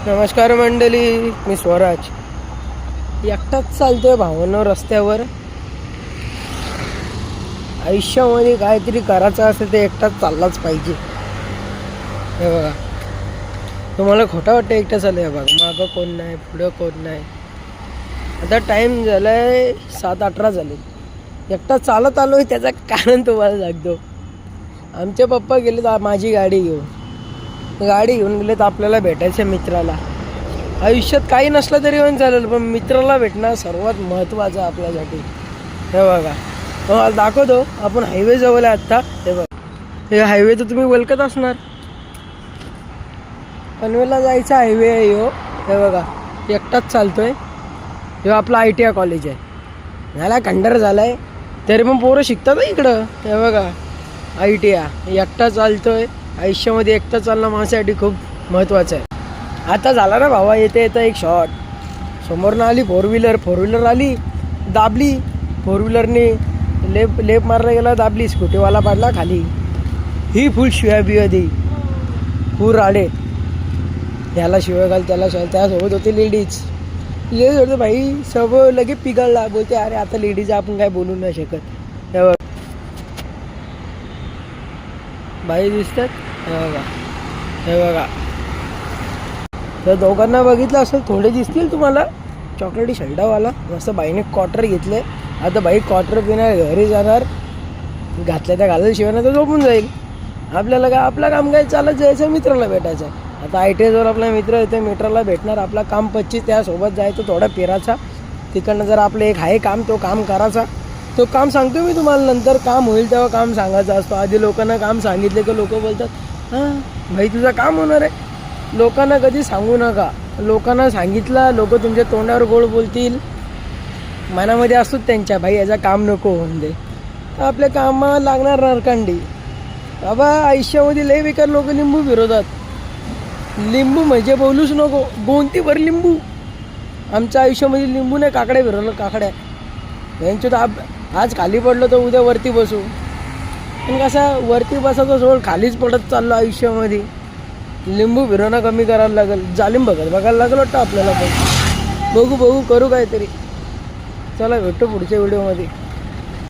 नमस्कार मंडळी, मी स्वराज. एकटाच चालतोय भावांनो रस्त्यावर. आयुष्यामध्ये काहीतरी करायचं असेल ते एकटाच चाललाच पाहिजे. हे बघा, तुम्हाला खोटं वाटतं एकटं चाललंय. बघा, मागं कोण नाही, पुढं कोण नाही. आता टाईम झालाय 7:18 झाले. एकटा चालत आलो आहे त्याचं कारण तुम्हाला सांगतो. आमचे पप्पा गेले माझी गाडी घेऊन गेलेत आपल्याला भेटायचं मित्राला. आयुष्यात काही नसलं तरी पण चालेल, पण मित्राला भेटणं सर्वात महत्त्वाचं आपल्यासाठी. हे बघा, तुम्हाला दाखवतो. आपण हायवे जवळ आहे आत्ता. हे बघा, हे हायवे तर तुम्ही ओळखत असणार. पनवेलला जायचा हायवे आहे ह्यो. हे बघा, एकटाच चालतोय. ह्यो आपला ITI कॉलेज आहे. झाला खंडर झालाय तरी पण पोरं शिकतात इकडं. हे बघा, ITI एकटा चालतोय. आयुष्यामध्ये एकटा चालणं माझ्यासाठी खूप महत्त्वाचं आहे. आता झाला ना भावा, येता एक शॉट समोरनं आली फोर व्हीलर आली, दाबली. फोर व्हीलरने लेप मारला गेला, दाबली. स्कूटीवाला पडला खाली. ही फुल शिव्या बिव्या दे, पूर आले. त्याला शिव्या घाल, त्याला शिवाय. त्यासोबत होते लेडीज होते. भाई सब लगे पिघळला. बोलते अरे आता लेडीज आपण काय बोलू नाही शकत. बाई दिसतात. हे बघा, तर दोघांना बघितलं असेल, थोडे दिसतील तुम्हाला. चॉकलेटी शर्टावाला मस्त बाईने क्वार्टर घेतले. आता बाई क्वार्टर पिणार, घरी जाणार. घातल्या त्या घालायला शिवाय तर झोपून जाईल. आपल्याला काय, आपलं काम काय, चालत जायचं, मित्राला भेटायचं. आता ITI जवळ आपला मित्र येते, मित्राला भेटणार. आपला काम 25, त्यासोबत जायचं, थोडा फिरायचा. तिकडनं जर आपलं एक आहे काम, तो काम करायचा. तो काम सांगतो मी तुम्हाला नंतर. काम होईल तेव्हा काम सांगायचं असतो. आधी लोकांना काम सांगितले की लोक बोलतात हां भाई तुझं काम होणार आहे. लोकांना कधी सांगू नका. लोकांना सांगितलं, लोक तुमच्या तोंडावर गोड बोलतील. मनामध्ये असतो त्यांच्या, भाई याचं काम नको होऊन दे. तर आपल्या कामाला लागणार नरकांडी. बाबा आयुष्यामध्ये लय बेकार लोक लिंबू फिरवतात. लिंबू म्हणजे बोलूच नको, गोंतीभर लिंबू. आमच्या आयुष्यामध्ये लिंबू नाही, काकड्या फिरवलं. काकड्या यांच्या तर आज खाली पडलो तर उद्या वरती बसू. पण कसा वरती बसायचा सोड, खालीच पडत चाललो आयुष्यामध्ये. लिंबू फिरवणं कमी करायला लागेल. जालिम बघायला लागलं वाटतं आपल्याला. पण बघू करू काहीतरी. चला भेटतो पुढच्या व्हिडिओमध्ये.